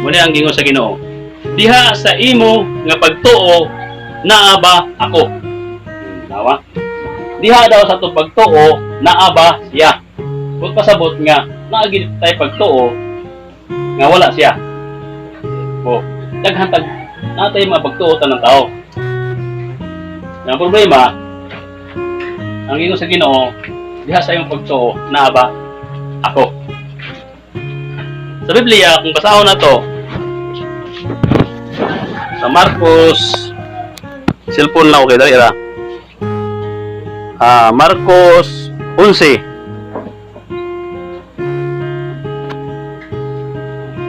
Muna ang gingon sa Ginoo. Diha sa imo nga pagtuo naa ba ako? Nawa. Diha daw sa to pagtuo naa ba siya? Kung pasabot nga naagi tay pagtuo nga wala siya. O daghan tag natay mga pagtuo tanang tao. Ang problema ang gingon sa Ginoo, diha sa imong pagtuo naa ba ako? Sa Biblia, kung basahon na to, sa Marcos, cellphone lang okay, dali ra. Marcos 11.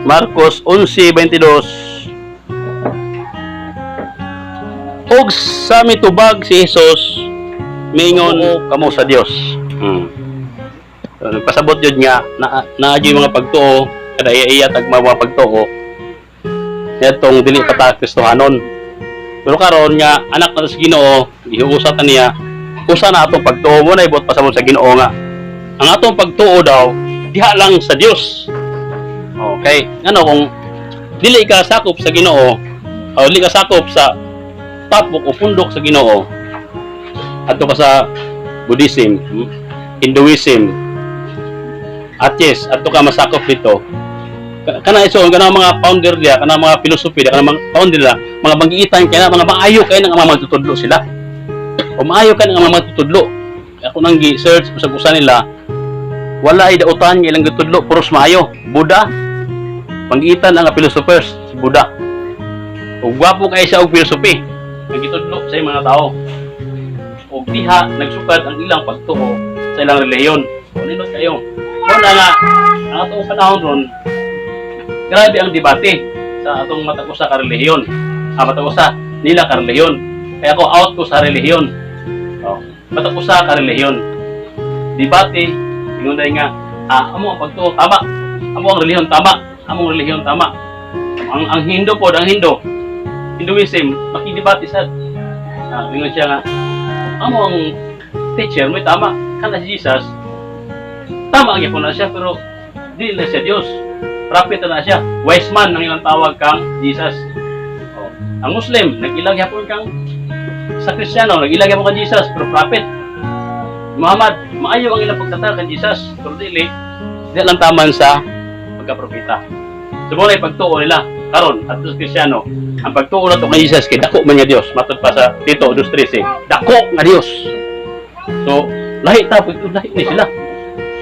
Marcos 11:22. Og sa mitubag si Jesus, mingon kamo sa Dios. So, nagpasabot yun nga, naadyo yung mga pagtuo, kada iya tag mga pagtuo, itong dili pata Kristohanon. Pero karon nga, anak na sa Ginoo, gihuusat na niya, usa na atong pagtuo mo na ibot pasabot sa Ginoo nga. Ang atong pagtuo daw, diha lang sa Dios. Okay? Ano kung dili ka sakop sa Ginoo, o dili ka sakop sa tapok o pundok sa Ginoo, ato ka sa Buddhism, Hinduism, atheist, ato ka masakop dito. Kana iso kana mga founder dia, kana mga philosophy dia, kana mga founder dia, mga banggiitan kaya mga maayo kay nga mga magtutudlo sila. O maayo kay nga mga magtutudlo. Ako nang gi-search sa usa nila, wala ay dautan nga ilang gitudlo, puros maayo. Buddha, banggiitan ang philosophers, si Buddha. O gwapo kay siya og philosophy, ang gitudlo sa mga tao. O diha nagsukad ang ilang pagtuo sa ilang relihiyon. O ninot kayo. Una nga, ang atong panahon ron, grabe ang debate sa atong matagusa ka relihiyon. Matagusa nila ka relihiyon. Kaya ako out ko sa relihiyon. Matagusa ka relihiyon. Debate, inunay nga, amo ang pagtuo tama. Amo ang relihiyon tama. Amo ang relihiyon tama. Ang Hindu po, ang Hinduism, makidebate sa ingon siya nga, amo ang teacher mo tama. Kana si Jesus, tama ang yapon na siya, pero di na siya Diyos. Prophet na siya. Wise man ang ilang tawag kang Jesus. Ang Muslim, nag-ilag yapon kang sa Kristiyano, nag-ilag yapon kang Jesus, pero prophet. Muhammad, maayo ang ilang pagtatawag kang Jesus, pero di lang taman sa pagkapropeta. Subunay pagtuo nila, karon at sa Kristiyano, ang pagtuo na to kay Jesus, kay dako man niya Diyos. Matod pa sa Tito 2:13, dako nga Diyos. So, lahi ni sila.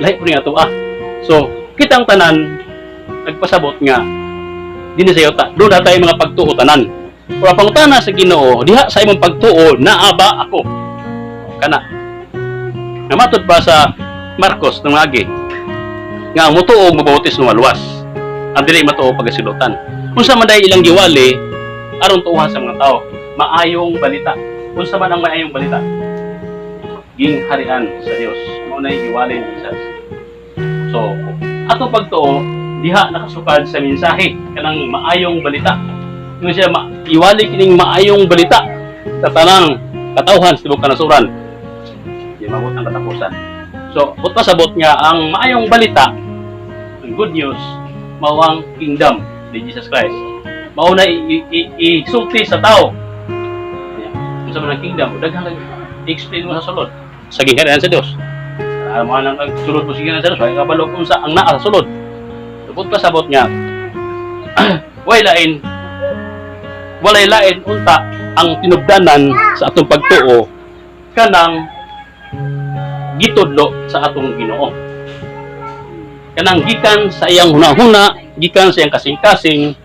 Lahi po niya ito So, kitang tanan nagpasabot nga din sa yuta. Doon na tayo mga pagtuo tanan. Kung ang pangutana sa Ginoo, diha sa imong pagtuo naa ba ako? Kana. Namatod pa sa Marcos ng agi nga ang mutuo mabautis ng walwas. Ang dili matuo pagasilutan. Unsa man day ilang giwali aron tuuhan sa mga tao, maayong balita. Unsa man ang maayong balita? Gingharian sa Dios. Mao nay giwali ni Jesus. So, ato pagtuo diha nakasukad sa mensahe kanang maayong balita. Kung siya iwali kining maayong balita sa tanang katawhan sa tibuok kanasuran. Di mabot ang katapusan. So, ut pasabot nga ang maayong balita, ang good news, mao ang kingdom ni Jesus Christ. Mao na isulti sa tao. Unsa man ang kingdom, daghang i-explain mo sa sulod. Sa gingharian sa Dios. Mo nang sulod mo sige na sa Dios, ay kabalo kung sa ang naa sa sulod. Tubod pa sabot nga. Walay lain unta ang tinubdanan sa atong pagtuo kanang gitudlo sa atong Ginoo. Kanang gikan sa iyang hunahuna, gikan sa iyang kasing-kasing,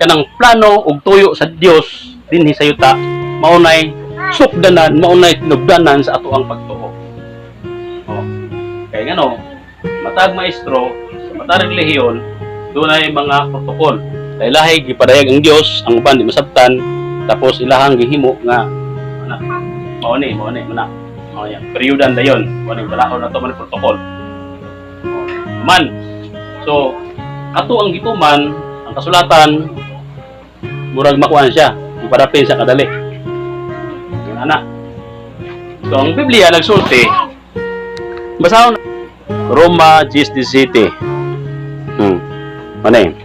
kanang plano ug tuyo sa Dios dinhi sa yuta, maunay sukdanan, maunay tinubdanan sa ato ang pagtuo. Kaya ngano, matag maestro, sa matag relihiyon, doon ay mga protokol. Lahi gipadayag ang Dios, ang uban di masabtan, tapos ilahang gihimo nga mauni mana. Periudan dayon, wala balahon na to man protokol. Man. So, ato ang gituman, ang kasulatan murag makuan siya, ipadapin sa kadali. Yan ana. So, ang Biblia nagsulti, basahon Roma 10:17. Ano yun?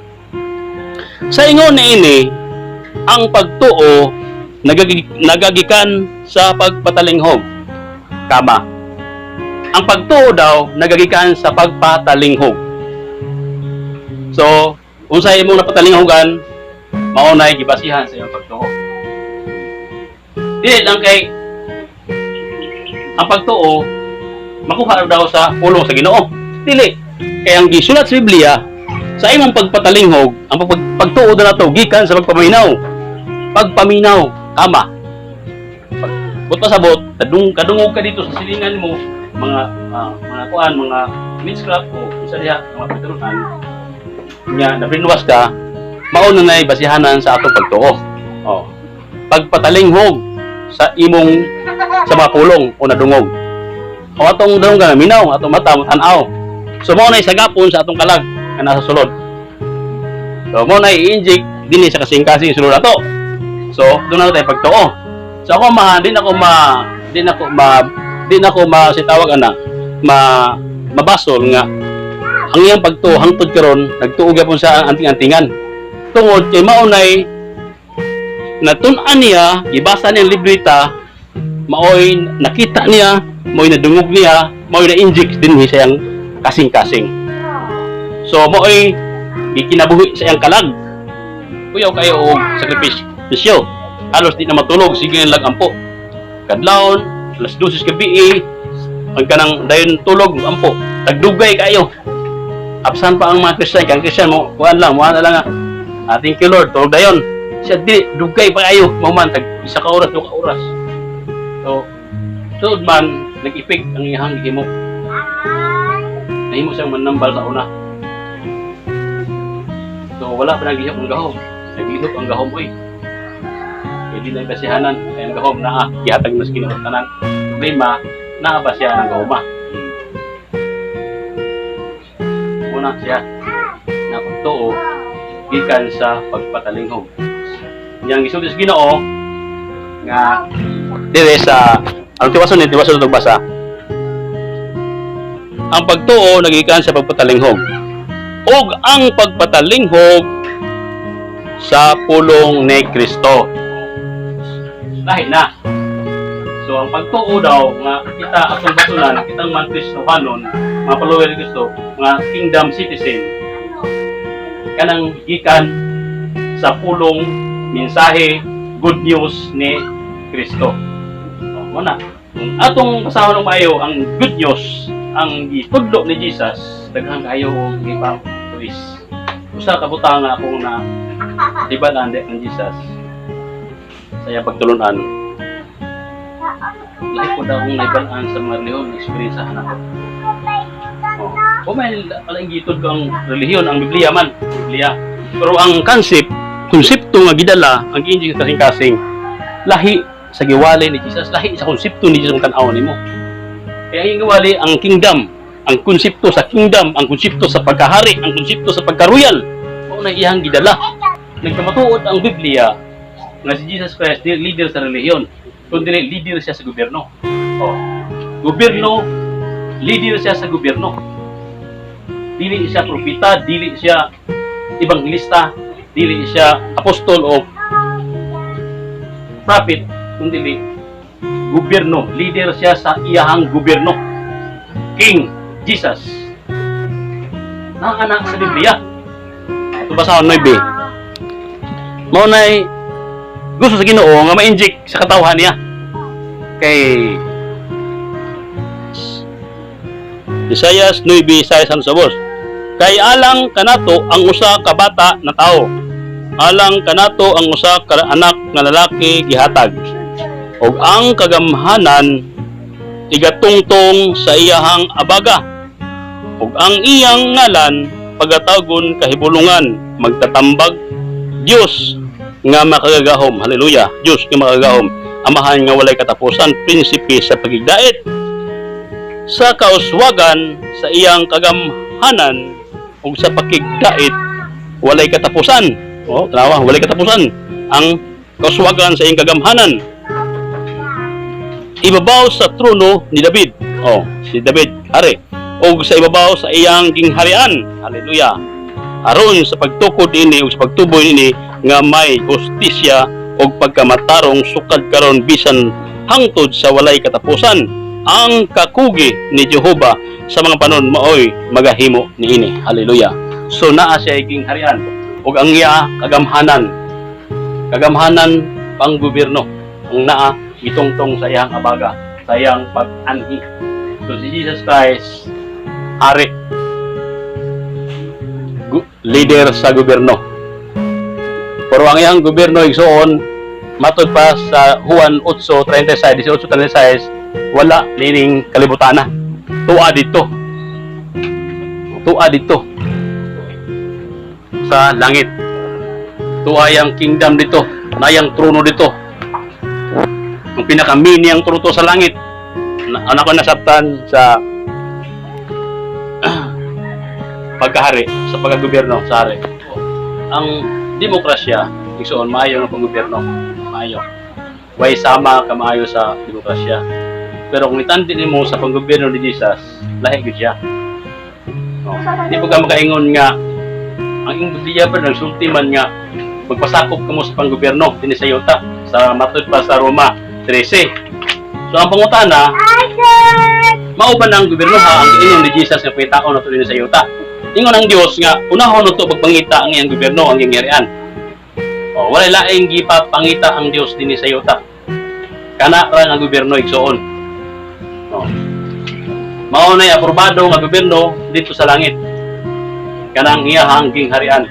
Sa ingon niini ang pagtuo nagagikan sa pagpatalinghog. Kama. Ang pagtuo daw nagagikan sa pagpatalinghog. So, unsay imong napatalinghogan, mao nay gibasihan sa imong pagtuo. Dili lang kay ang pagtuo makuha daw sa pulong sa Ginoo. Dili kay ang gisulat sa Biblia sa imong pagpatalinghog, ang pagtuo na nato gikan sa pagpaminaw. Pagpaminaw, kama. Buta sabot, kadungog ka dito sa silingan mo, mga kuan, mga witchcraft o isa diha mga pagturuan. Nya nabrinwas ka, mao na nay basihanan sa atong pagtuo. Oh. Pagpatalinghog sa imong sa mga pulong o nadungog. O atong dungog na minaw, atong mata tan-aw. So mao nay sagapon sa atong kalag nga nasa sulod. So mao nay i-inject dinhi sa kasing-kasing sulod ato. So doon na tayo pagtuo. So ako din ako sitawag ana mabasol nga ang iyang pagtuo hangtod karon nagtuo gyapon sa anting-antingan. Tungod kay mao nay natun-an niya, gibasa niya ang libreta, maoy nakita niya, maoy nadungog niya, maoy na-inject din sa iyang kasing-kasing. So maoy gikinabuhi sa iyang kalag. Kuyaw kayo og sakripisyo. Halos di na matulog, sige lang ampo. Kadlawon, alas 12 gabi, ang kanang dayon tulog ampo. Tagdugay kayo. Absan pa ang mga Kristiyan, kang Kristiyan mo, kuan lang nga. Thank you Lord, tulog dayon. Siya di dugay pa kayo, maman tag isa ka oras, 2 ka oras. So, tuod man nag-effect ang iyang gihimo. Nahimo siyang manambal sa una. So, wala pa naghihap ang gahom. Naghihap ang gahom oy. Hindi na basihanan ang gahom na gihatag na sa Ginoo tanan. Problema na basihan ang gahoma. Una siya na pagtuo gikan sa pagpatalinghog. Yang gisulti sa Ginoo nga dire sa ang tiwason nagbasa. Ang pagtuo nagikan sa pagpatalinghog. Og ang pagpatalinghog sa pulong ni Kristo. Lahi na. So ang pagtuo daw nga kita atong basulan, kitang mga Kristohanon, mga follower ni Kristo, mga kingdom citizen. Kanang gikan sa pulong mensahe, good news ni Kristo. So, na. Kung atong basahon ng maayo ang good news, ang gitudlo ni Jesus, daghang kayo og ibang tulis. Usa ka butang nga akong na ibalan ng Jesus. Saya pagtulunan. Lahi ko daw akong naibalaan sa mga reliyon, experiencehan ako. May alang gitod ko ang relihiyon, ang Biblia man. Biblia. Pero ang konsepto nga gidala, ang ginjig kasing-kasing, lahi sa giwali ni Jesus, lahi sa konsepto ni Jesus ang tanaw nimo. Kaya ang giwali ang kingdom, ang konsepto sa kingdom, ang konsepto sa pagkahari, ang konsepto sa pagkaroyal. Mao na iyang gidala. Nagkamatuod ang Biblia nga si Jesus Christ leader sa relihiyon, kundi leader siya sa gobyerno. Gobyerno, leader siya sa gobyerno. Dili siya propeta, dili siya ebangelista, dili siya apostol o prophet, kundi gobyerno, leader siya sa iyahang gobyerno. King Jesus. Naanak sa Biblia. Ito basahon 9. Mao nay gusto sa Ginoo nga ma-inject sa katawhan niya. Kay Isaiah 9, Isaiah sabos. Kay alang kanato ang usa ka bata na tao. Alang kanato ang usa ka anak nga lalaki gihatag. Ug ang kagamhanan igatungtong sa iyahang abaga. Ug ang iyang ngalan pagatawgon kahibulungan, magtatambag Dios nga makagagahom. Hallelujah. Diyos nga makagagahom. Amahan nga walay katapusan, prinsipe sa pagigdait. Sa kauswagan sa iyang kagamhanan ug sa pagigdait walay katapusan. Tanawa, walay katapusan ang kauswagan sa iyang kagamhanan. Ibabaw sa trono ni David. Si David, hari. O sa ibabaw sa iyang gingharian. Hallelujah. aron sa pagtukod ini ug sa pagtuboy ini nga may hustisya ug pagkamatarong sukad karon bisan hangtod sa walay katapusan. Ang kakugi ni Jehova sa mga panon maoy magahimo niini. Hallelujah. So naa siya iging harian ug ang iya kagamhanan pang gobyerno ang naa gitungtong sa iyang abaga, sa iyang pag-anhi. So si Jesus Christ hari, leader sa gobyerno. Pero ang iyang gobyerno igsoon matod pa sa Juan 8:36, 18:36, wala nining kalibutana. Tuwa dito sa langit. Tuwa yang kingdom dito, nayang trono dito. Ang pinaka-mini ang trono sa langit. Anak ko nasabtan sa pagkahari, sa pagkagobyerno sa hari. Ang demokrasya, igsoon maayo ng panggobyerno, maayo. Way sama ka maayo sa demokrasya. Pero kung itandi nimo sa panggobyerno ni Jesus, lahi gyud siya. Di po ka makaingon nga ang ingodiya pa nagsulti man nga magpasakop kamo sa panggobyerno dinhi sa yuta sa matud pa sa Roma 13. So ang pangutana, mao ba nang gobyerno ha ang inyong ni Jesus nga pitaon nato dinhi sa yuta? Ingon ang Dios nga unahon nato pagpangita ang iyang gobyerno, ang iyang harian. O wala laing gipapangita ang Dios dinhi sa yuta. Kana ra ang gobyerno igsoon. O. Mao nay aprobado nga gobyerno dito sa langit. Kanang iyahang gingharian.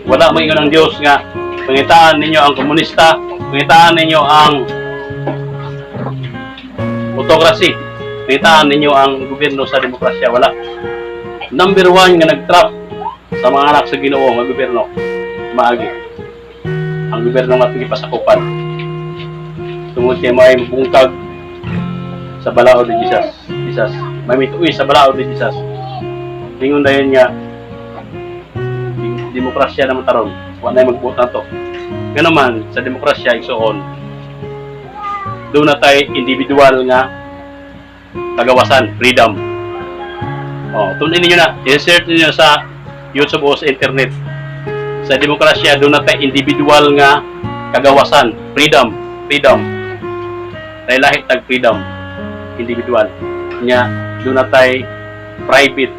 Wala mo ingon ang Dios nga pangitaan ninyo ang komunista, pangitaan ninyo ang autocracy, pangitaan ninyo ang gobyerno sa demokrasya. Wala. Number 1 nga nag-trap sa mga anak sa Ginoo nga gobyerno maagi ang gobyerno nga gipasakupan tungod kay may bungkag sa balaod ni Jesus may mituoy sa balaod ni Jesus. Ingon dayon nga demokrasya naman taron, wala na magbutan to. Nga naman, sa demokrasya, igsoon, doon na tayo individual nga kagawasan, freedom. Tunin niyo na, i-search niyo sa YouTube o sa internet. Sa demokrasya, doon na tayo individual nga kagawasan, freedom. Tayo lahit tag freedom, individual. Nga, doon na tayo private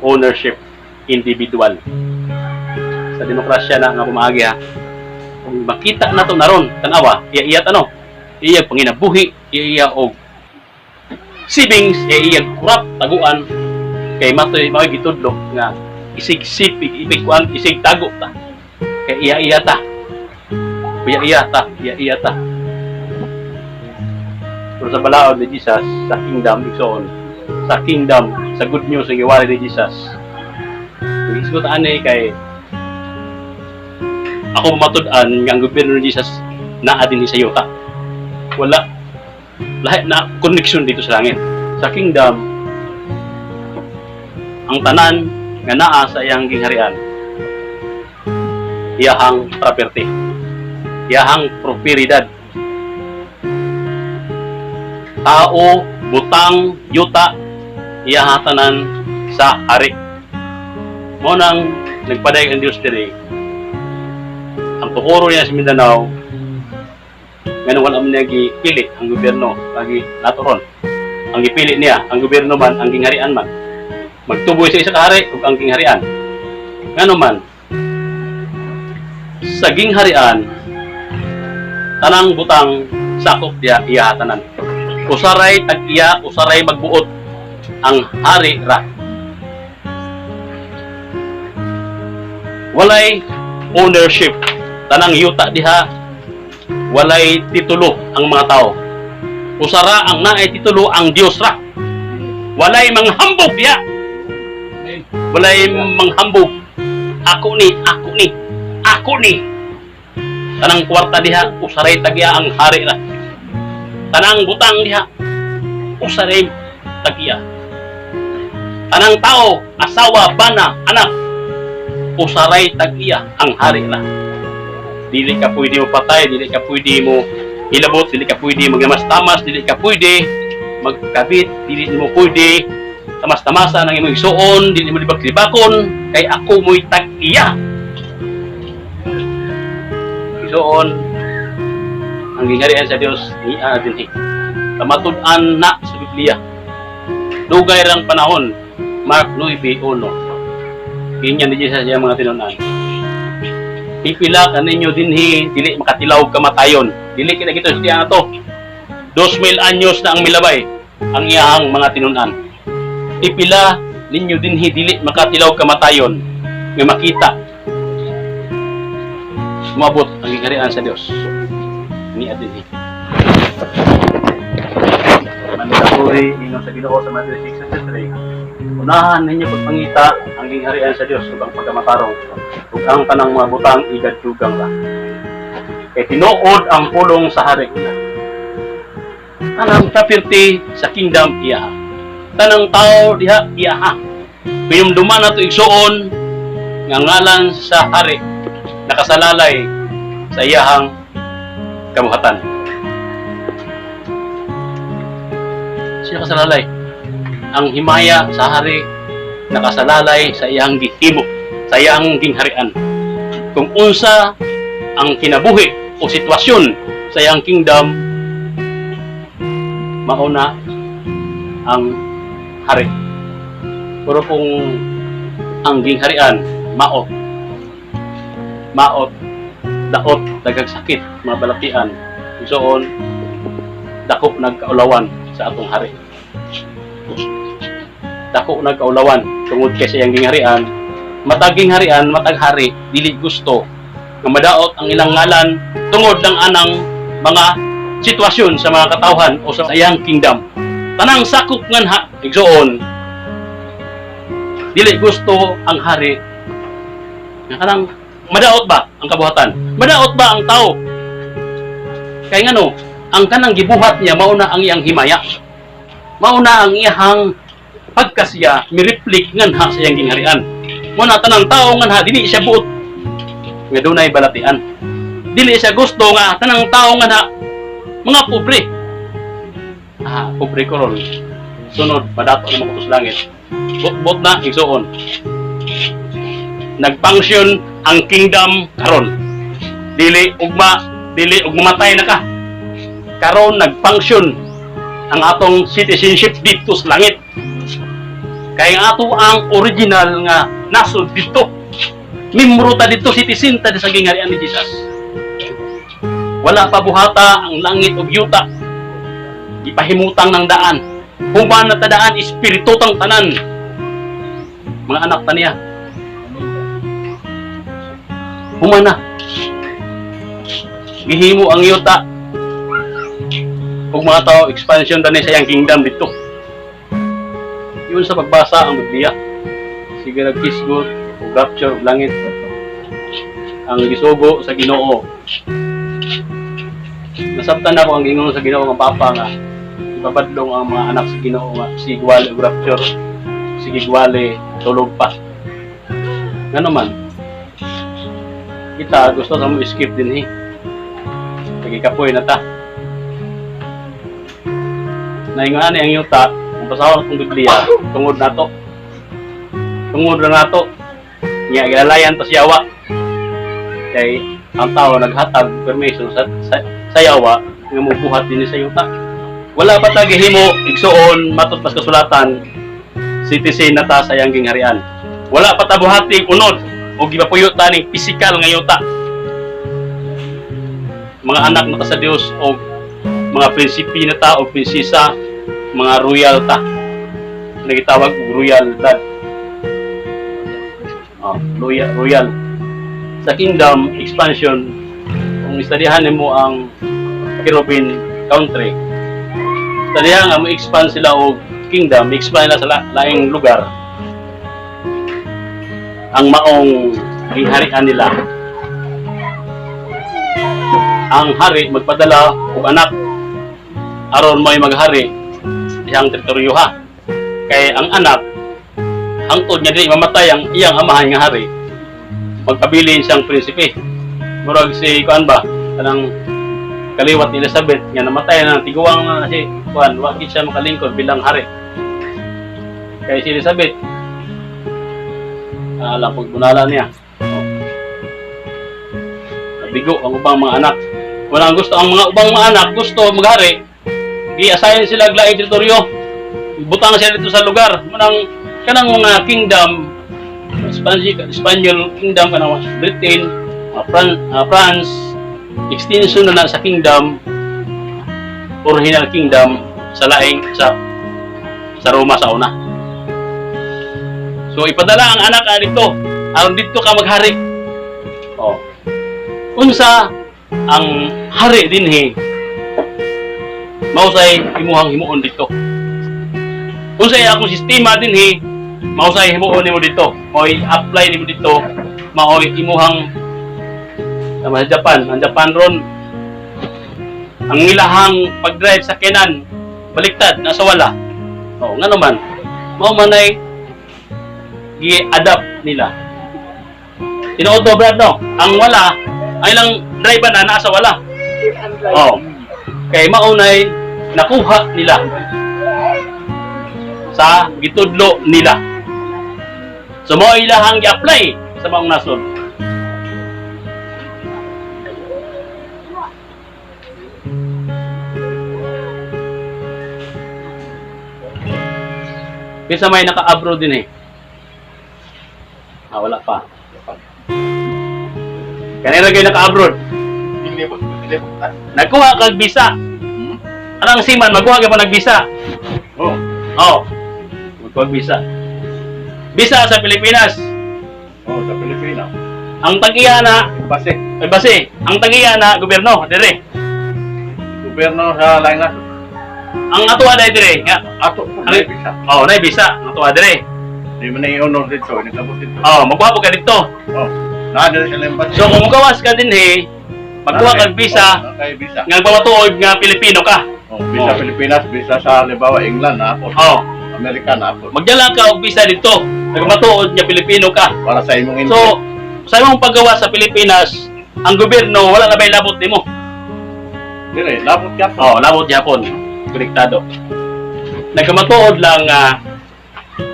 ownership, individual. Sa demokrasya na nga pumaagi ha. Kung makita na to naron, tanawa, iya iya panginabuhi, iya og savings, iya kurap, taguan, kay matoy mao gitudlo nga isig sipig, ipikuan, isig tago ta. Kay iya ta. Iya ta. Pero sa balaod ni Jesus, sa kingdom, igsoon, sa good news ang iwali ni Jesus. Isgot ani kay ako matud-an nga ang gobyerno ni Jesus naa dinhi sa yuta. Wala lahi na connection dito sa langit. Sa kingdom ang tanan nga naa sa iyang gingharian iyahang property, iyahang propiedad. Tao, butang, yuta iyahang tanan sa hari. Mo nang nagpaday ang Dios diri. Ang tukuro niya sa Mindanao, ngayon wala man niya gipili ang gobyerno, lagi naturon. Ang gipili niya, ang gobyerno man, ang gingharian man. Magtuboy sa isa kahari, ug ang gingharian. Ngayon man, sa gingharian, tanang butang sakop diya iyahatanan. Usaray tag-iya, usaray magbuot ang hari ra. Walay ownership. Tanang yuta diha, walay titulo ang mga tao. Usara ang naay titulo ang Dios ra. Walay manghambog diha. Walay manghambog. Ako ni. Tanang kwarta diha, usaray tagya ang hari ra. Tanang butang diha, usaray tagya. Tanang tao, asawa, bana, anak, usaray tagya ang hari ra. Dili ka pwede mo patay, dili ka pwede mo ilabot, dili ka pwede maglamas-tamas, dili ka pwede magkabit, dili mo pwede tamas-tamasa ng imong isuon, dili mo libak-libakon, kay ako mo'y tag-iya. Isuon, ang gingharian sa Dios niya dinhi. Kamatud-an na sa Biblia. Dugay rang panahon, Mark 9:1. Ganyan ni Jesus sa mga tinunan. Pipila kaninyo dinhi dili makatilaw kamatayon. Dili kita gito sa ato. 2,000 anyos na ang milabay ang iyahang mga tinunan. Pipila ninyo dinhi dili makatilaw kamatayon nga makita sumabot ang gingharian sa Dios. Ni dinhi. Manitapuri ingon sa Ginoo sa Matthew 6:63. Unahan ninyo pagpangita ang gingharian sa Dios ug ang pagkamatarong ug ang tanang mga butang igadtugang ka. Kay tinuod ang pulong sa hari na. Tanang property sa kingdom iya. Tanang tao diha iya. Pinumduman nato igsuon nga ngalan sa hari nakasalalay sa iyahang kabuhatan. Siya kasalalay. Ang himaya sa hari nakasalalay sa iyang gihimo, sa iyang gingharian. Kung unsa ang kinabuhi o sitwasyon sa iyang kingdom, mauna ang hari. Pero kung ang gingharian maot, daot, daghang sakit, mga balatian, isoon, dako nagkaulawan sa atong hari. Dako nagkaulawan tungod kay sa iyang gingharian, matag gingharian, matag hari, dili gusto nga madaot ang ilang ngalan tungod ng anang mga sitwasyon sa mga katawhan o sa iyang kingdom. Tanang sakop nganha igsuon, dili gusto ang hari nga kanang madaot ba ang kabuhatan? Madaot ba ang tao? Kay ngano, ang kanang gibuhat niya mauna ang iyang himaya. Mauna ang iyang pagkasiya mireplik nganha sa iyang gingharian. Muna tanang tao nganha dili siya buot nga dunay balatian. Dili siya gusto nga tanang tao nganha mga pobre. Pobre ko ron. Sunod madato na makutos langit. Bot na igsuon. Nagfunction ang kingdom karon. Dili ug mamatay na ka. Karon nagfunction ang atong citizenship dito sa langit. Kaya nga ato ang original nga nasod dito. Membro ta dito, citizen ta sa gingharian ni Jesus. Wala pa buhata ang langit ug yuta. Ipahimutang ng daan. Human na tadaan, espiritu tang tanan. Mga anak ta niya. Human na. Gihimo ang yuta. Ug mga tao, expansion dani sa iyang kingdom dito. Yun sa pagbasa ang Biblia. Sige nagkisgot, o rapture, o langit. Ang gisugo sa Ginoo. Nasabtan ako ang gingon sa Ginoo ng Papa nga ibabadlong ang mga anak sa Ginoo nga si Gwale o rapture, si Gwale tulog pa. Nga naman, kita gusto sa mo skip din Nagikapoy na ta. Naingan ang yuta, ang pasahon ng Biblia, tungod na to. Tungod na to. Nga, ilalayan to si Yawa. Kay, ang tao naghatag permission sa Yawa, nga mubuhat din sa yuta. Wala pa tagihimo, igsuon, matot pas kasulatan, citizen na ta sa iyang gingharian. Wala pa tabuhati, unod, o gipapuyot ta ning pisikal nga yuta. Mga anak na ta sa Dios, o mga prinsipi na ta, o prinsesa, mga royal ta. Nagitawag og royal blood. Royal. Sa kingdom expansion, kung istadihan mo ang Caribbean country, istadihan nga mo expand sila og kingdom, expand nila sa laing lugar. Ang maong gingharian nila. Ang hari magpadala og anak aron may maghari dihang teritoryo ha. Kay ang anak hangtod niya di mamatay ang iyang amahan nga hari, magpabilin siyang prinsipe. Murag si kuan ba kanang kaliwat ni Elizabeth nga namatay na tiguang na si kuan, wa gid siya makalingkod bilang hari. Kay si Elizabeth. Alam pag bunala niya. Nabigo ang ubang mga anak. Walang gusto ang mga ubang mga anak gusto maghari. Gi-assign sila laing teritoryo. Butang sila dito sa lugar. Manang kanang mga kingdom, Spanish kingdom kanang Britain, France, extension na sa kingdom, original kingdom sa laing sa Roma sa una. So ipadala ang anak dito, aron dito ka maghari. Oh. Unsa ang hari dinhi mausay imuhang himuon dito. Unsay akong sistema dinhi mausay himuon nimo dito. Maoy apply nimo dito, maoy imuhang sa Japan. Ang Japan ron ang ilahang pag-drive sa kenan baliktad nasa wala. Oh, nga naman mao man ay i-adapt nila. Tinuoto brad no, ang wala ay lang drive na nasa wala. Oh. Kay maunay nakuha nila sa gitudlo nila. So mao ilahang i-apply sa mga nasod. Kisa may naka-abroad din eh. Wala pa. Kanina kayo naka-abroad. Nagkuha kag visa. Anong siman, magkuha ka pa nag-visa. Oh. Magkuha visa. Visa sa Pilipinas. Sa Pilipinas. Ang tagiya na Base. base. Ang tagiya na gobyerno dire. Gobyerno sa Langas. Ang atuwa dai dire. Nga. Ato po na visa. Oh, na visa. Ang atuwa dire. Di mo na i-honor dito. Nagkabot dito. Oh, magkuha ka dito. Nadal sa lembat. So kung gawas ka din magkuha kag visa. Kay visa. Nga pamatuod nga Pilipino ka. Visa Pilipinas, visa sa halimbawa England na po. Amerika na po. Magdala ka og visa dito. Nagmatuod nga Pilipino ka. Para sa imong So, sa imong paggawa sa Pilipinas, ang gobyerno wala na bay labot nimo. dire, labot ka po. Labot gyapon. Konektado. Nagkamatuod lang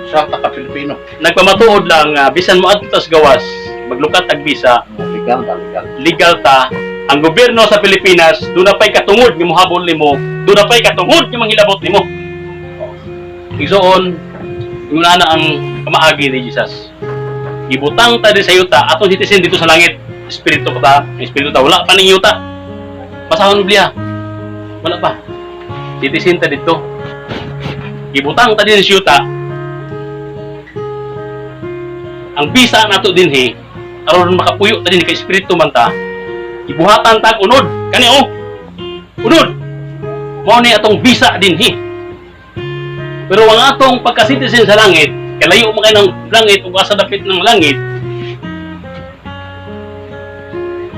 Sa taka Pilipino. nagpamatuod lang bisan mo adto sa gawas, maglukat tag visa, Legal. legal ta. Ang gobyerno sa Pilipinas, doon na pa'y katungod ng muhabol nimo, doon na pa'y katungod ng manghilabot nimo. Igsoon, yung na ang kamaagi ni Jesus. Ibutang ta din sa yuta, atong citizen dito sa langit. Espiritu ta, wala pa ning yuta. Pasahon Biblia. Wala pa. Citizen ta dito. Ibutang ta din sa yuta. Ang visa nato dinhi, aron makapuyo ta din kay espiritu man ta. Ibuhatan tag unod kani unod mao ni atong visa dinhi. Pero ang atong pagka-citizen sa langit kay layo man kay ng langit ug asa dapit ng langit,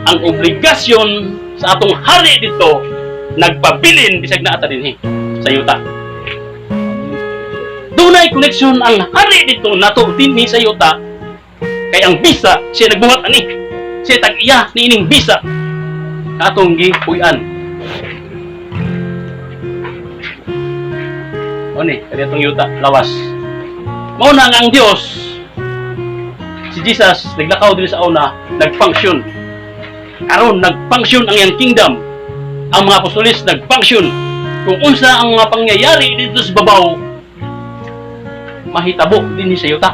ang obligasyon sa atong hari dito nagpabilin bisag naa ta dinhi sa yuta. Dunay koneksyon ang hari dito nato dinhi sa yuta kay ang visa siya nagbuhat ani, siya tag-iya ni ining visa atong gipuy-an. Oni, kaya itong yuta, lawas. Mauna nga ang Diyos, si Jesus, naglakaw din sa una, nag-function. Karon nag-function ang iyang kingdom. Ang mga apostolis nag-function. Kung unsa ang mga pangyayari dito sa babaw, mahitabo din sa yuta.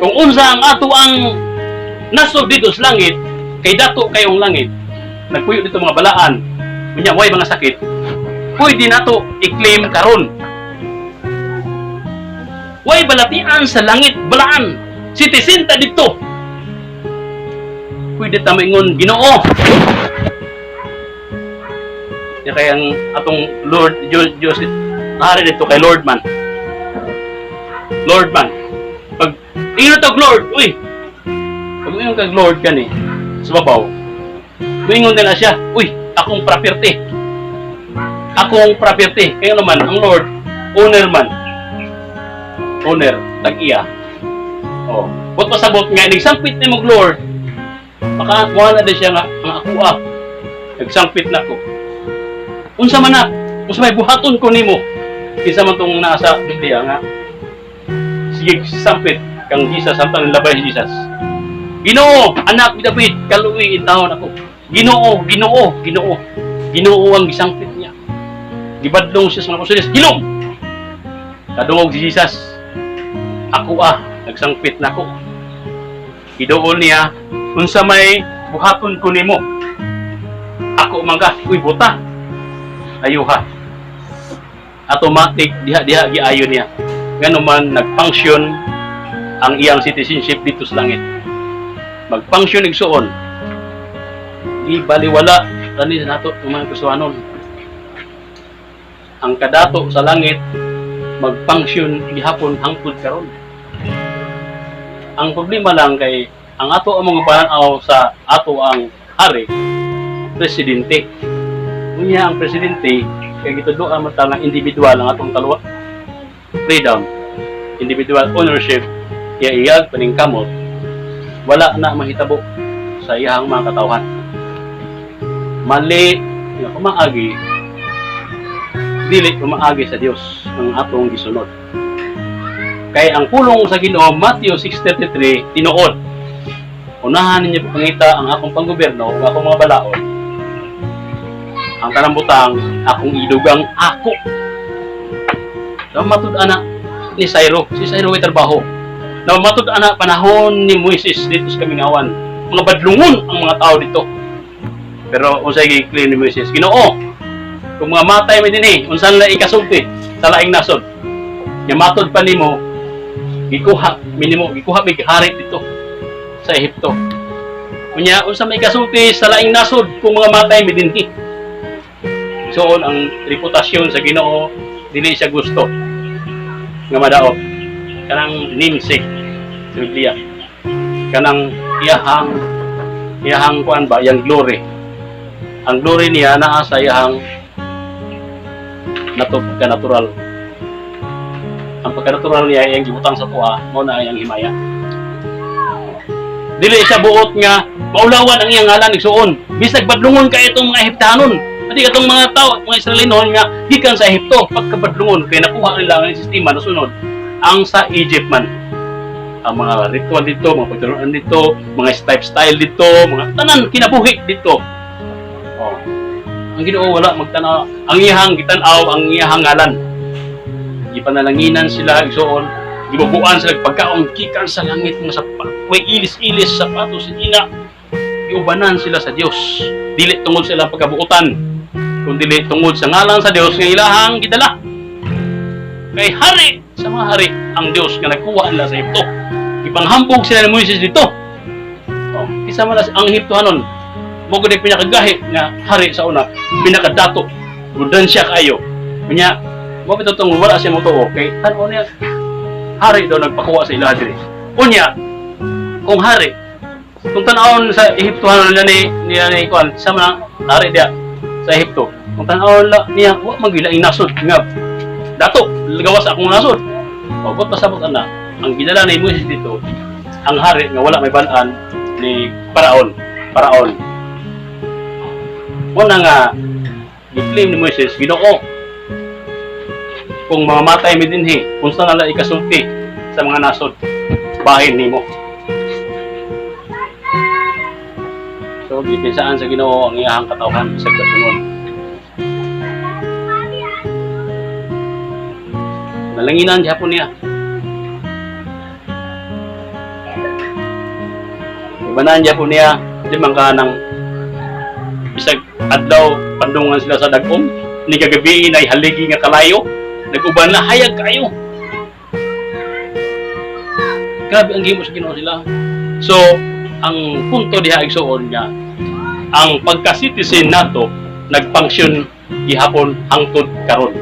Kung unsa ang ato ang nasod dito sa langit, kay dato kayong langit, nagpuyo dito mga balaan, kunya way mga sakit, pwede nato i-claim karon. Way balatian sa langit, balaan, citizen ta dito. Pwede ta maingon Ginoo. Ya kay ang atong Lord Diyos nahari dito kay Lord man. Pag ingon tag Lord, pag ingon kag Lord kani sa babaw, mingon din na siya, akong property. Kaya naman, ang Lord, owner man. Owner, tag-iya. Ba't pasabot nga, nagsangpit ni mong Lord, makakuha na din siya nga ako nagsangpit na ko. Unsa man na, unsa may buhaton ko nimo. Kinsa man tong nasa Biblia nga, sige sampit kang Jesus samtang nilabay si Jesus. Ginoo, anak ni David, kaluwi intawon ako. Ginoo, Ginoo, Ginoo. Ginoo ang gisampit niya. Gibadlong siya sa mga apostles, hilom. Kadungog si Jesus. Ako nagsangpit na ko. Gidoon niya, unsa may buhaton ko nimo. Ako mangga, uy buta. Ayuha. Automatic diha giayon niya. Ngano man nag-function ang iyang citizenship dito sa langit. Mag-function igsuon. Di baliwala kani nato mga kusuhanon. Ang kadato sa langit mag-function gihapon hangtod karon. Ang problema lang kay ang ato ang mga pananaw sa ato ang hari, presidente. Unya ang presidente kay gituduan man ta ng individual ang atong kalwa. Freedom, individual ownership, iyag paningkamot, wala na mahitabo sa iyang mga katawhan. Mali, kumaagi, dili kumaagi sa Dios ang atong gisunod. Kay ang pulong sa Ginoo Matthew 6:33 tinuod. Unahan ninyo pangita ang akong panggobyerno ug akong mga balaod. Ang tanang butang akong idugang ako. Na matud-ana ni Cyrus, si Cyrus ay trabaho. Na matud-ana panahon ni Moises dito sa Kamingawan. Mga badlungon ang mga tao dito. Pero unsay gi-claim ni Moises? Ginoo, kung mga matay mi dinhi, unsan la ikasulti sa laing nasod? Nya matud pa nimo gikuha may hari dito sa Ehipto. Unya unsa may kasulti sa laing nasod kung mga matay mi dinhi. So ang reputasyon sa Ginoo dili siya gusto nga madaot kanang namesake sa Biblia. Kanang iyahang kuan ba, yang glory. Ang glory niya naa sa iyahang natural. Ang pagka-natural niya yung gibutang sa tuwa, mo na ang himaya. Dili siya buot nga maulawan ang iyang ngalan igsuon. Bisag badlungon ka itong mga Ehiptanon. Pati katong mga tao, mga Israelinon nga gikan sa Ehipto, pagkabadlungon kay nakuha nila ang sistema na sunod ang sa Egypt man. Ang mga ritual dito, mga pagturuan dito, mga style dito, mga tanan kinabuhi dito. Oh. Ang Ginoo wala magtanaw, ang iyang gitanaw ang iyang ngalan. Ipanalanginan sila igsoon, gibubuan sila pagkaon gikan sa langit nga sa way ilis-ilis sapatos sa ina. Giubanan sila sa Dios. Dili tungod sa ilang pagkabuutan, kundi tungod sa ngalan sa Dios nga ilahang gidala. Kay hari sa mga hari ang Dios nga nagkuha nila sa Ehipto. Ipanghampog sila ni Moises dito. Oh, isa man ang Ehiptohanon. Mo gud pinakagahi nga hari sa una, pinakadato. Gudan siya kayo. Kanya mo bitong wala siya motuo kay tan-o niya hari daw nagpakuha sa ilaha diri. Unya kung hari kung tan-awon sa Ehiptohanon niya ni kuan sa mga hari dia sa Ehipto. Kung tan-awon niya wa magila nasod nga dato gawas akong nasod. O kot pasabot ana ang ginala ni Moises dito ang hari nga wala may ban-an ni Paraon. Una nga i-claim ni Moises Ginoo kung mga matay mi dinhi unsa na la ikasulti sa mga nasod bahin nimo. So gipisaan sa Ginoo ang iyang katawhan sa katungon. Nalanginan gyapon niya. Ibanan gyapon niya di man ka nang bisag adlaw pandungan sila sa dagom ni kagabi ay haligi nga kalayo. Nag-uban na, hayag kayo. Grabe ang gimo sa Ginoo sila. So, ang punto diha igsuon nga, ang pagka-citizen nato, nag-function gihapon hangtod karon.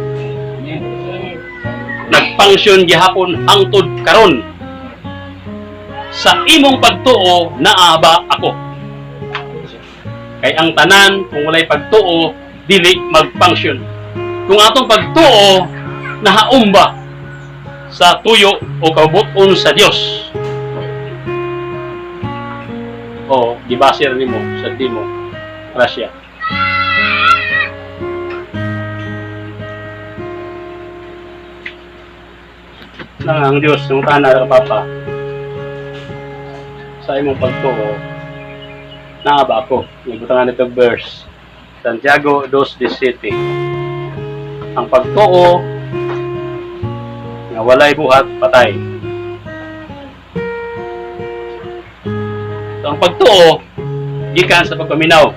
Nag-function gihapon hangtod karon. Sa imong pagtuo, naaba ako. Kay ang tanan, kung walay pagtuo, dili mag-function. Kung atong pagtuo, nahaumba sa tuyo o kabuton sa Dios. O gibasir nimo sa dimo grasya. lang ang Diyos ng tanan ka papa sa imong pagtuo na ba ako nagbutangan nito verse Santiago 2:17 ang pagtuo nga walay buhat patay. So, ang pagtuo gikan sa pagpaminaw.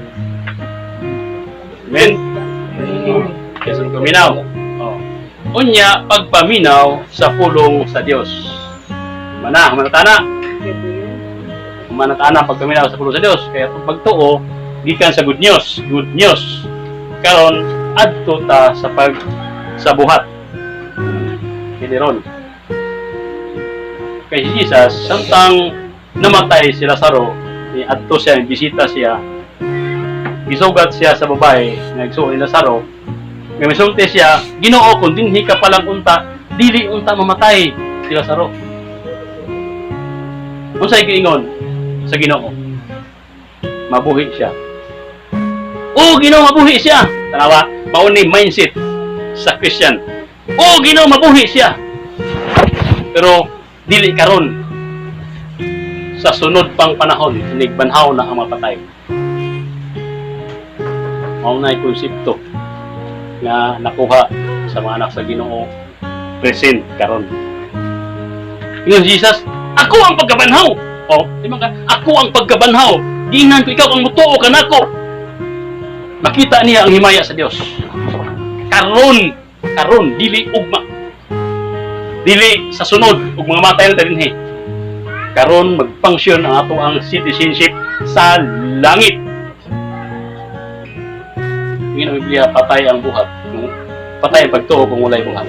Amen. Yes, ang pagpaminaw. Oh. Unya pagpaminaw sa pulong sa Dios. Manatana pagpaminaw sa pulong sa Dios. Kaya ang pagtuo gikan sa good news. Karon adto ta sa buhat. Piliron. Kay Jesus samtang namatay si Lazaro, adto siya, bisita siya. Gisugat siya sa babae, nagsuon ni Lazaro. Nga misulti siya, Ginoo kun dinhi ka palang unta, dili unta mamatay si Lazaro. Unsay giingon sa Ginoo? Mabuhi siya. Oh, Ginoo mabuhi siya. Tanawa, mao ni mindset sa Christian. Oh, Ginoo mabuhi siya. Pero dili karon sa sunod pang panahon, banhaw na ang mapatay. Mao na konsepto nga nakuha sa mga anak sa Ginoo present karon. Ingon Jesus, ako ang pagkabanhaw. Oh, di man ka, ako ang pagkabanhaw. Giingnan ko ikaw ang mutuo kanako. Makita niya ang himaya sa Dios. Karon dili ugma. Dili sa sunod ug mga matay na dinhi. Karon mag-function ang ato ang citizenship sa langit. Ingin ang Biblia, patay ang buhat. Patay ang pagtuo kung walay buhat.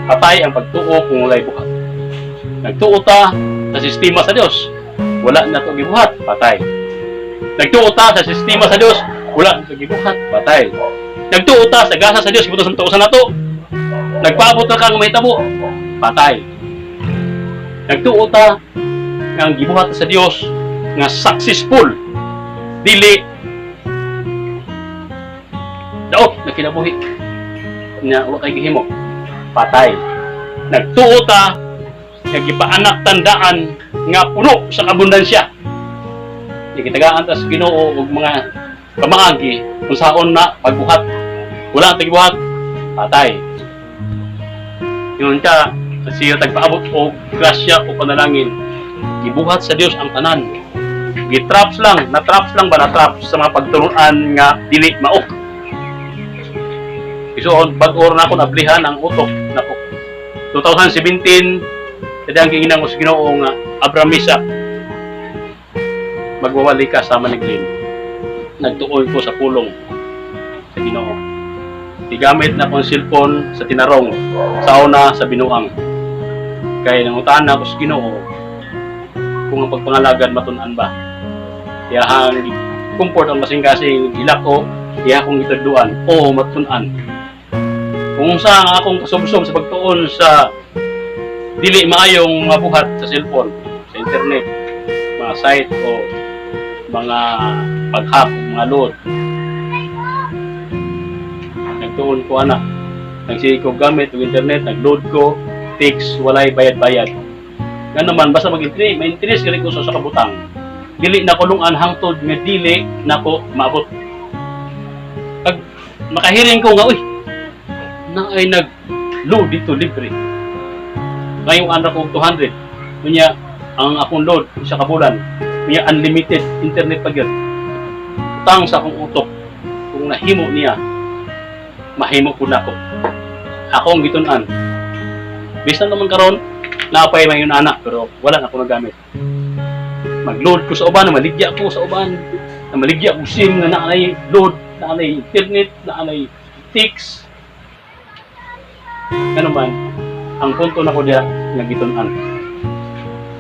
Patay ang pagtuo kung walay buhat. Nagtuo ta sa sistema sa Dios, wala na to gibuhat, patay. Nagtuo ta sa sistema sa Dios, wala na to gibuhat, patay. Nagtuo ta sa gasa sa Dios, ibutos ang tuusan nato. Nagpaabot na kang mahitabo, patay. Nagtuo ta nga ang gibuhat sa Dios nga successful, dili daot na kinabuhi nga wala kay gihimo, patay. Nagtuo ta nga gipaanak tandaan nga puno sa kabundansya. Gitagaan ta sa Ginoo og mga pamaagi kung saon na pagbuhat, wala ang tagbuhat, patay. Yun ka, siya tagpaabot o grasya o panalangin. Gibuhat sa Dios ang tanan. Gitraps lang, natraps lang ba natraps sa mga pagturuan nga dili mao. Isuon bag-or na ako nablihan ang utok nako. 2017 kadang giinang us Ginoo nga Abramisa. Magwawali ka sa Maniglin. Nagtuoy ko sa pulong sa Ginoo. Tigamit na kong cellphone sa tinarong, sa una sa binuang. Kaya nangutaan na ako sa Ginoo kung ang pagpangalagan matunan ba. Iyahang comfort ang kasing-kasing ilako, iyahang itaduan, o matunan. Kung sa akong kasubsob sa pagtuon sa dili maayong mabuhat sa cellphone, sa internet, mga site o mga pag-hack, mga load. Nagtuon ko anak. Nagsige ko gamit ng internet, nag-load ko, text, walay bayad-bayad. Nga naman, basta mag-internet, may interest ka rin ko sa kabutang. Dili na kulungan hangtod nga dili na ko maabot. Pag makahiring ko nga, uy, na ay nag-load dito libre. Ngayong anak ko 200. Kunya, ang akong load sa kabulan, kunya unlimited internet pa yun. Utang sa akong utok. Kung nahimo niya, mahimo ko na ko. Ako ang gitunan. Bisa naman karon, napay man yung anak, pero wala na ako nagamit. Mag-load ko sa uban, maligya ko sa uban, maligya ko SIM na naanay load, naanay internet, naanay text. Ano man, ang punto na ko diya nagitunan.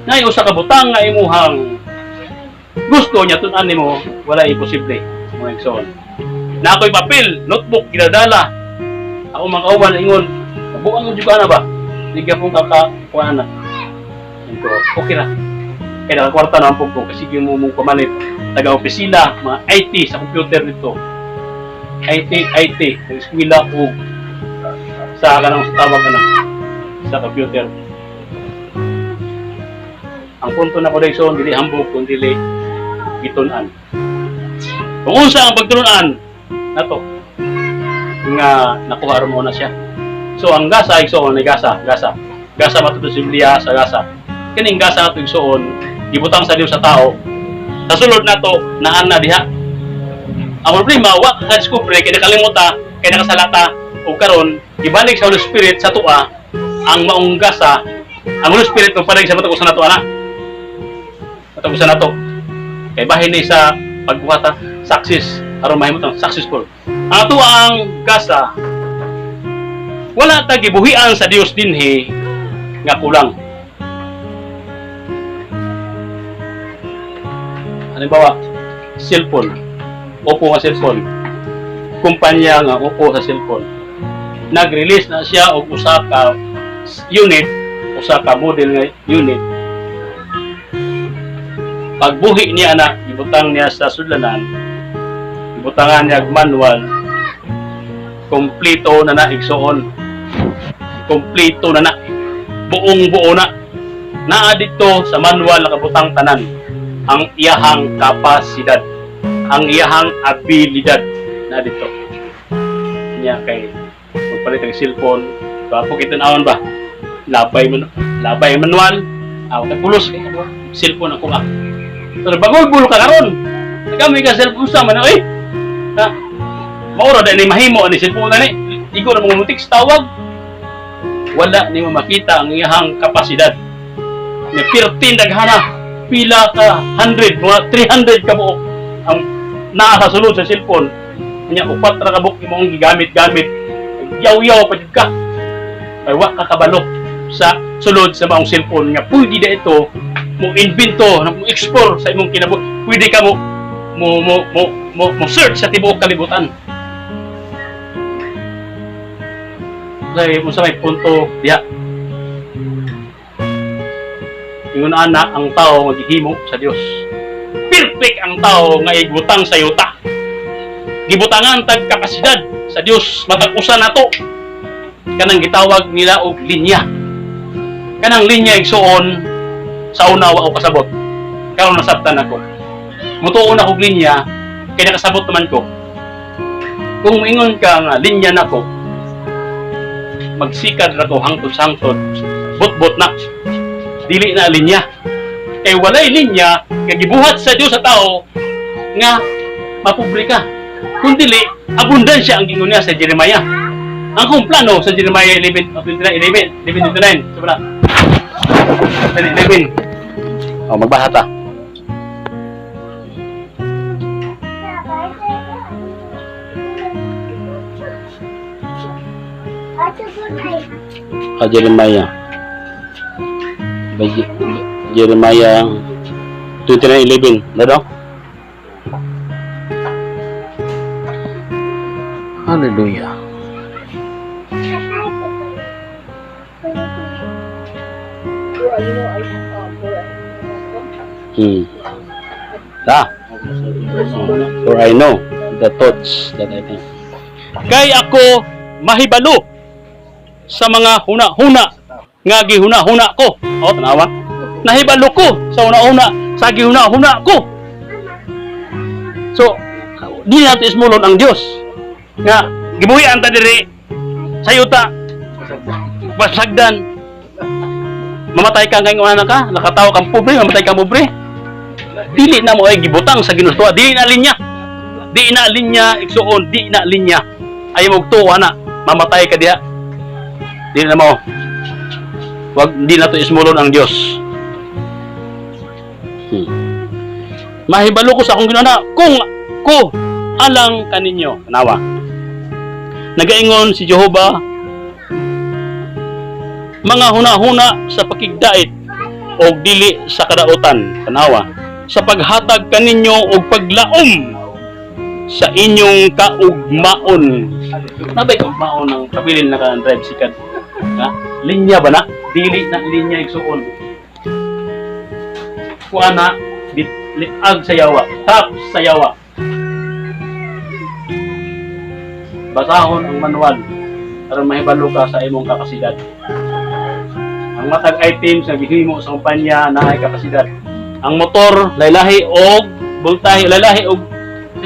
Ngayon sa kabutang nga imuhang gusto niya tunan nimo, wala imposible. Mga igsoon. Na ako'y papel, notebook, ginadala. Ako mga kauban na ingon, nabuang mo juga na ba? Hindi akong kakakuha na. Ito, okay na. Kaya nakakwarta na ang pugpo kasi yung mong pamalit. Taga-opisina, mga IT sa computer nito. IT, sa eskwela o sa kanang tawag ka na sa computer. Ang punto na kodekson dili hambog kun dili gitun-an. Kung unsa ang pagtulon-an nato nga nakuha mo na siya. So ang gasa igsoon ni gasa matuto sa Biblia sa gasa. Kining gasa nato igsoon gibutang sa Dios sa tao. Sa sulod nato naan na diha. Ang problema wa ka discover kay nakalimuta, kay nakasalata ug karon gibalik sa Holy Spirit sa tuwa ang maong gasa. Ang Holy Spirit mo panig sa matagusan nato ana. Matagusan nato. Kay bahin ni sa pagbuhata success aron mahimutang successful. Ang ato ang gasa wala ta gibuhian sa Dios dinhi nga kulang. Halimbawa, cellphone. Oppo nga cellphone. Kumpanya nga Oppo sa cellphone. Nag-release na siya og usa ka unit, usa ka model nga unit. Pagbuhi niya na, ibutang niya sa sudlanan, ibutangan niya og manual, kompleto na na igsoon. Kompleto na na. Buong buo na. Naa dito sa manual nakabutang tanan ang iyahang kapasidad, ang iyahang abilidad na dito. Niya kay magpalit ang cellphone, bapo kitanawon ba? Labay manual, tagpulos kay cellphone ako ah. So bagol-bulo ka karon. Nagamay ka cellphone sa man na maura da ni mahimo ani cellphone na ni. Igo na mga mutik tawag. Wala ni mo makita ang iyahang kapasidad. Ni 13 daghana pila ka 100 mga 300 ka buok ang naa sa sulod sa cellphone. Nya upat ra ka buok imong gigamit-gamit. Yaw-yaw pa jud ka. Ay wa ka kabalo sa sulod sa maong cellphone nga pwede da ito mo invento, mo explore sa imong kinabuhi. Pwede ka mo search sa tibuok kalibutan. Kaya mo sa may punto diha. Ingon ana ang tao maghihimo sa Dios. Perfect ang tao nga igutang sa yuta. Gibutangan tag kapasidad sa Dios matag usa nato. Kanang gitawag nila og linya. Kanang linya igsuon sa unawa o kasabot. Karon nasabtan ako. Mutuon ako og linya kay nakasabot naman ko. Kung ingon ka nga linya nako, magsikad ra ko hangtod-hangtod, bot-bot na. Dili na linya. Kay walay linya nga gibuhat sa Dios sa tao nga mapublika. Kung dili, abundansya ang gingon niya sa Jeremiah. Ang kung plano sa Jeremiah 11:29. Sobra. 11. Magbasa ta. Jeremiah. Jeremiah 29:11. Nado? Hallelujah. For I know the thoughts that I think. Kay ako mahibalo sa mga huna-huna nga gihuna-huna ko. O, tanawa. Nahibalo ko sa una-una sa gihuna-huna ko. So, di nato ismulon ang Dios nga gibuhian ta diri sa yuta basagdan mamatay ka kay ana ka nakatawo kang pobre mamatay ka pobre dili na mo ay gibutang sa ginusto dili na linya igsuon di na linya ay magtuwa na mamatay ka diha dili na mo wag di na to ismulon ang Dios. Mahibalo ko sa akong ginana kung ko alang kaninyo nawa. Nagaingon si Jehova, mga huna-huna sa pakigdait o dili sa kadautan, tanawa, sa paghatag kaninyo o paglaom sa inyong kaugmaon. Nabay kaugmaon ng kabilin na ka-drive sikat. Linya ba na? Dili na linya igsuon. Kuana, liag sa yawa, tap sa yawa. Basahon ang manual para mahibalo ka sa imong kapasidad. Ang ang matag items nga gihimo sa kumpanya na ay kapasidad. Ang motor laylahi og voltahe laylahi og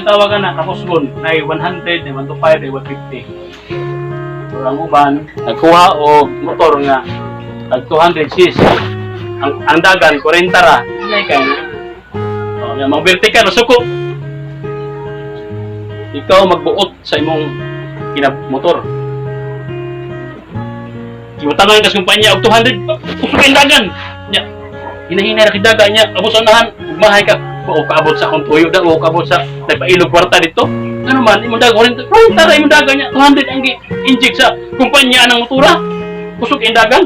tawag na kaposgon na 100, 125, 150. So ang uban nagkuha og motor nga tag 200 cc. Ang dagan 40 ra. Ay kay oh, nga mga vertical suko. Ikaw magbuot sa imong motor. Iutangan ka sa kumpanya og 200 usok ang dagan. Nya hinahinay ra kidaga nya abot sa unahan ugmahay ka. O kaabot sa akong tuyo da o kaabot sa nagpailog kwarta dito. Ano man imong dagan 40 ra imong dagan nya 200 ang inject sa kumpanya ng motora. Usok ang dagan.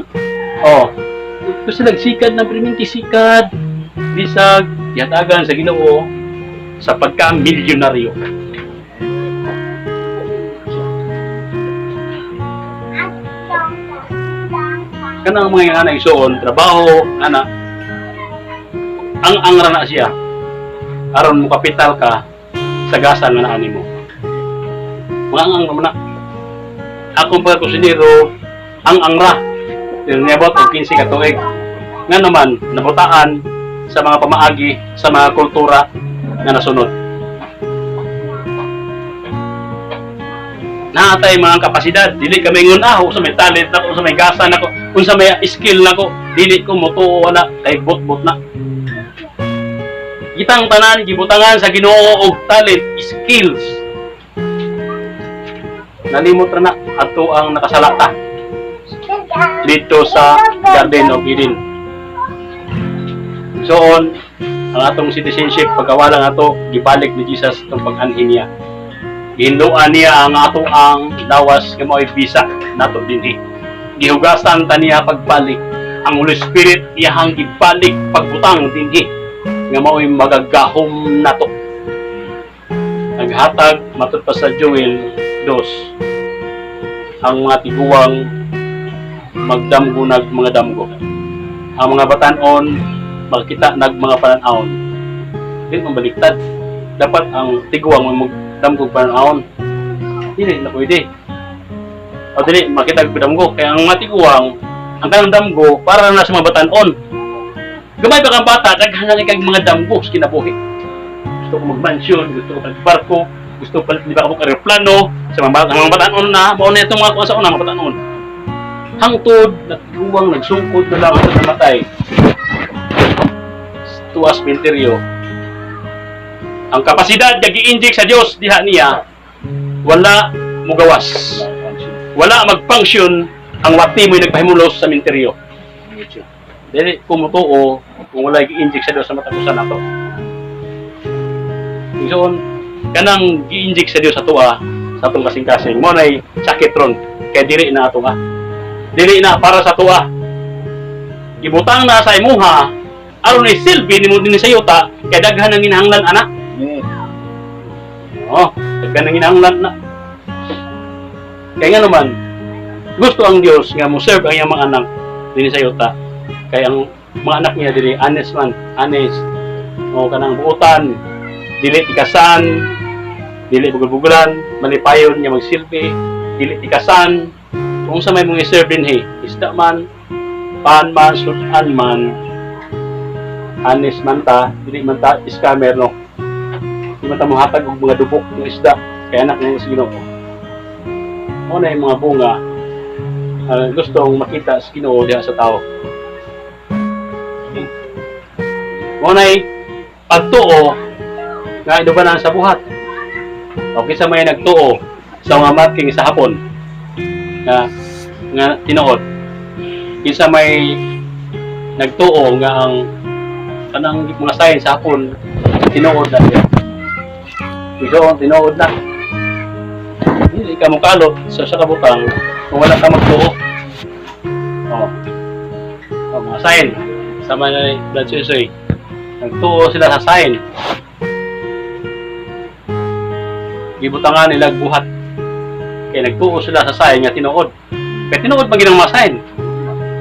Oh. Gusto lang sikad ng priminti sikad. Bisag yatagan sa Ginoo sa pagka-milyonaryo. Kanang mga nga isuon trabaho ana ang ra na siya aron mo kapital ka sa gasan nga naa nimo mga ang na ako pa kusinero ang ra niyabot og 15 ka tuig nga naman nabutaan sa mga pamaagi sa mga kultura nga nasunod. Naatay mga kapasidad, dili kami ngun unsa may talent nako, unsa may gasa nako, unsa may skill nako, dili ko motuo wala kay bot-bot na. Kitang tanan gibutangan sa Ginoo og talent, skills. Nalimot ra na ato ang nakasalata dito sa Garden of Eden. So on ang atong citizenship pagkawalan ato gibalik ni Jesus tong pag-anhin niya. Gihinduan niya ang ato ang lawas nga mao'y visa nato dinhi. Gihugasan ta niya pagbalik. Ang Holy Spirit iyahang gibalik pagbutang dinhi nga mao'y magagahom nato. Naghatag matud pa sa Joel 2 ang mga tiguang magdamgo nag mga damgo. Ang mga batan-on makita nag mga panan-aon. Dili man baliktad. Dapat ang tiguang magdamgo panan-aon. Dili na pwede. O dili makita damgo kaya ang mga tiguang ang kanang damgo para na sa mga batan-on. Gamay pa kang bata daghan na kag mga damgo sa kinabuhi. Gusto ko mag-mansion, gusto ko mag-barko, gusto pa di ba ako aeroplano sa mga batan-on na mao na itong mga kuha sa una mga batan-on. Hangtod nagluwang nagsungkod na lang sa namatay. Tuwas minteryo. Ang kapasidad nga gi-inject sa Dios diha niya wala mugawas. Wala mag-function ang wati mo nagpahimulos sa minteryo. Dili kumutuo kung wala gi-inject sa Dios sa matagusan nato. Ingsoon kanang gi-inject sa Dios sa tuwa sa atong kasing-kasing mo nay sakit ron kay dili na ato nga. Dili na para sa tuwa. Gibutang na sa imuha aron ni silbi nimo dinhi sa yuta kay daghan ang ginahanglan anak. Oh, daghan ang ginahanglan na. Kaya nga naman gusto ang Dios nga mo serve ang iyang mga anak dinhi sa yuta. Kay ang mga anak niya dili honest man, honest. O kanang buutan, dili tikasan, dili bugul-bugulan, malipayon niya magsilbi, dili tikasan. Kung sa may mga i-serve din isda man, pan man, sudan man, honest man ta, dili man ta scammer no. Di man ta mohatag og mga dubok ng isda kay anak ng Ginoo. Mo na yung mga bunga gustong makita sa Ginoo diha sa tao. Mo na pagtuo nga idubanan sa buhat. Okay sa may nagtuo sa mga marking sa hapon nga tinuod kinsa may nagtuo nga ang kanang mga sign sa hapon tinuod na siya iso tinuod na hindi ka mukalot sa kabutang kung wala ka magtuo mga sign sama na blood susoy nagtuo sila sa sign gibutangan nila buhat kaya nagtuo sila sa sign nga tinuod. Kaya tinuod pa ginang mga sign.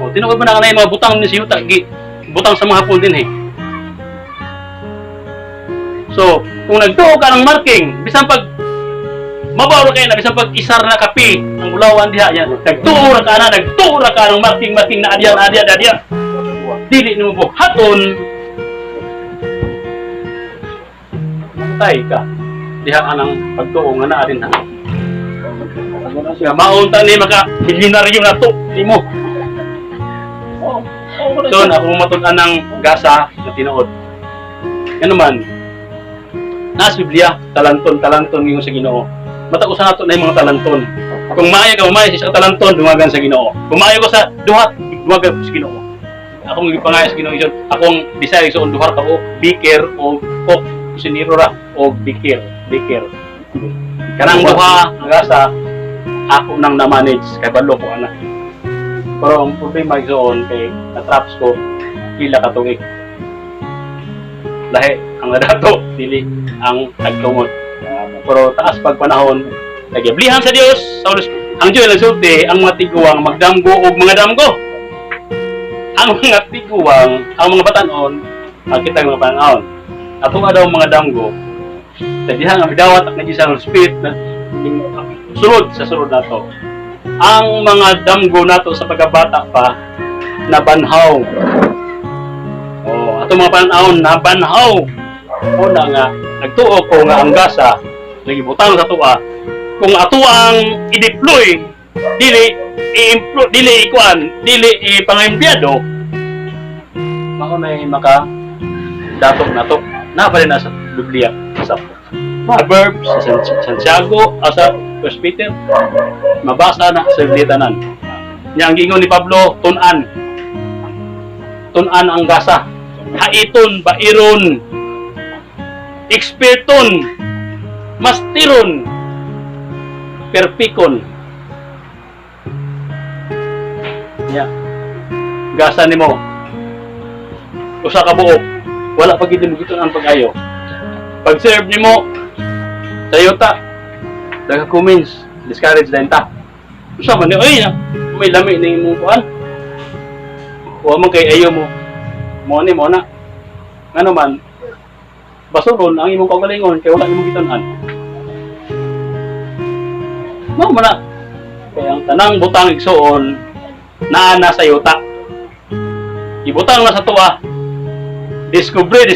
O tinuod ba na kanay mga butang ni siyuta butang sa mga hapon din So, kung nagtuo ka ng marking, bisan pag Mabaw kayo na bisan pag isar na kape ang ulawan diha yan. Nagtuura ka ng marking na adya. Dili nimo buhaton. Tay ka. Diha anang pagtuo nga naa din ha. Nga maunta ni maka milyonaryo na to nimo. So ako matunan ng gasa na tinuod. Ano man, nasa Biblia, talanton yung sa Ginoo. Matagusan nato na yung mga talanton. Kung maayo ka, sa isang talanton, dumagan sa Ginoo. Kung maayo ko sa duhat, dumagan sa Ginoo. Akong ipangaya sa Ginoo, akong desire sa duhat ako, biker o kok, kusiniro ra, o biker. Kanang duha, gasa, ako nang na-manage, kay balo ko anak. Pero ang problema doon, kay na-traps ko, pila katuig. Lahi, ang nadato, dili ang nagtungod. Pero taas pag panahon, nagiblihan sa Dios, ang Diyo nagsulti, ang mga tiguang magdamgo o mga damgo. Ang mga tiguang, ang mga batanon, makita yung mga panahon. Ato nga daw mga damgo, sa diha nga midawat at nagisang spirit na sulod sa sulod nato. Ang mga damgo nato sa pagkabata pa, nabanhaw. Ato mga panahon, nabanhaw. Una nga, nagtuo ko nga ang gasa, nagibutang sa tuwa, kung ato ang i-deploy, dili ipang-empleyado, maunay maka datok na to. Napalin na sa Biblia, sa Proverbs, sa Santiago, sa 1 Peter, mabasa na sa Biblia tanan. Nya ang gingon ni Pablo, tunan ang gasa, haiton, bairon, eksperton, mastiron, perpikon. Nya gasa nimo usa ka buok, wala pa gid mo giton ang pag-ayo. Pag serve nimo sayota, daga comments, discourage din ta. Usa man ni ay may lami ning imong kuan. Wa man kay ayo mo. Mo na. Ngano man basuron ang imong kaugalingon kay wala imong giton-an. Mo man na. Kaya ang tanang butang igsuon naa na sa yuta. Ibutang na sa tuwa. Discover,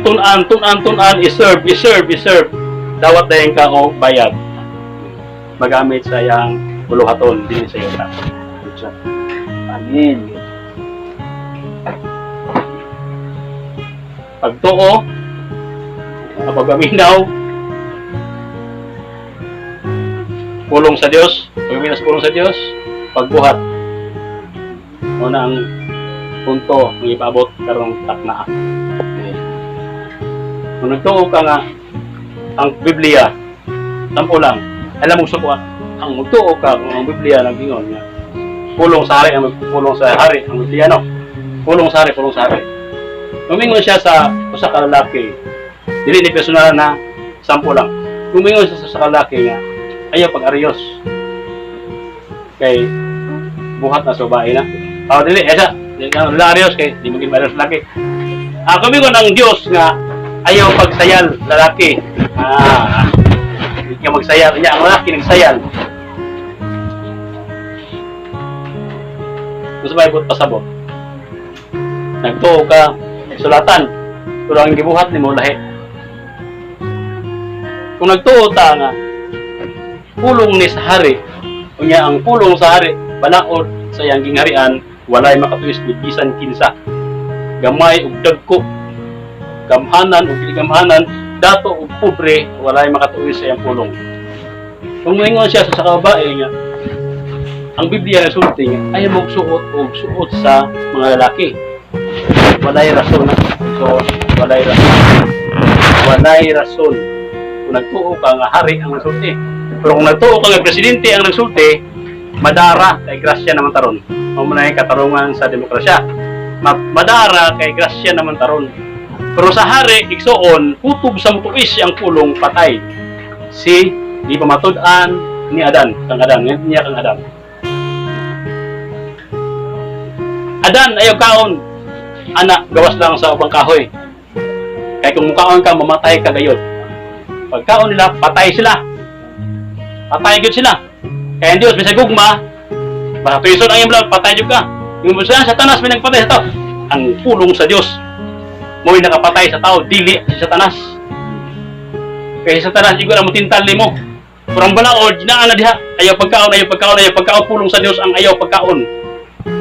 tunan, iserve. Dawat dayon ka o bayad. Magamit sa yang buluhaton din sa yuta. Amen. Pagtuo, pagaminaw, pulong sa Diyos, pagbuhat. Una ang punto ng ipaabot karong takna. Okay. Kung nagtuo ka nga, ang Biblia, sampo lang, alam mo suko, ang magtuo ka kung ang Biblia nag-ingon nga, pulong sa hari ang Biblia, no? Pulong sa hari. Lumingon siya sa usa ka lalaki, dili ni personal na sampo lang. Lumingon siya sa lalaki nga, ayaw pag-arios. Kay buhat na sa bahay na. Dili, esa, arios kay di maging arios lalaki. Lumingon ang Dios nga, ayaw pagsayal lalaki. Hindi ka magsayal. Kanya ang lalaki nagsayal. Gusto ba ibot pasabot? Nagtuo ka, sulatan. Pero ang gibuhat ni mo lahi. Kung nagtuo ta nga, pulong ni sa hari, kunya ang pulong sa hari, balaod sa iyang gingharian, walay makatuis ni bisan kinsa. Gamay ug dagko, gamhanan ug dili gamhanan, dato ug pobre, walay makatuis sa iyang pulong. Kung moingon siya sa kababae nga, ang Biblia na sulti nga, ayaw magsuot sa mga lalaki. Walay rason na. So, walay rason. Kung nagtuo ka nga hari ang nagsulti. Pero kung nagtuo ka nga presidente ang nagsulti, madara kay grasya naman taron. O muna yung katarungan sa demokrasya. Madara kay grasya naman taron. Pero sa hari, iksoon, kutob sa mutuis ang pulong patay. Si di pamatudan ni Adan. Kang Adan. Adan, ayaw kaon. Anak, gawas lang sa ubang kahoy. Kaya kung mukaon ka, mamatay ka gayon. Pagkaon nila, patay sila. Patay gyud sila. Kaya ang Dios bisag gugma, basta tuison ang imong patay gyud ka. Yung sa Satanas may nagpatay sa tao. Ang pulong sa Dios mo'y nakapatay sa tao, dili si Satanas. Kaya si Satanas igura mo tintal nimo. Kurang balaod, dinaan na diha. Ayaw pagkaon, pulong sa Dios ang ayaw pagkaon.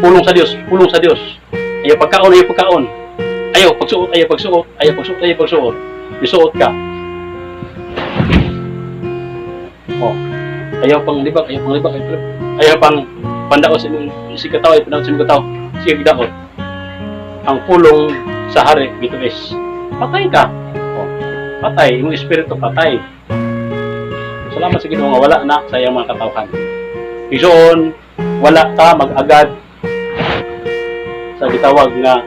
Pulong sa Dios. Ayaw pagkaon. Ayaw pagsuot. Bisuot ka. Oh. Ayaw pang libak. Ayaw pang pandaos si kataw, sige daot. Ang pulong sa hari dito is patay ka. Oh. Patay, yung espiritu patay. Salamat sa Ginoo nga wala na sa iyang mga katawhan. Isoon, wala ka mag-agad sa gitawag nga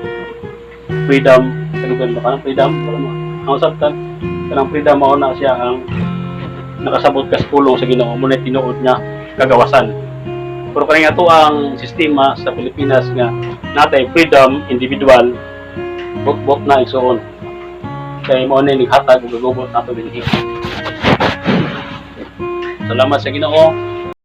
freedom. Kanugan ba ka ng freedom? Ang sabtan, kanang freedom mao na siya ang nakasabot ka sa pulong sa Ginoo mo na tinuod niya kagawasan. Pero kani ato ang sistema sa Pilipinas nga natay freedom individual buk na isoon. Kay mo ni hatag ug gugubot nato dinhi. Salamat sa Ginoo.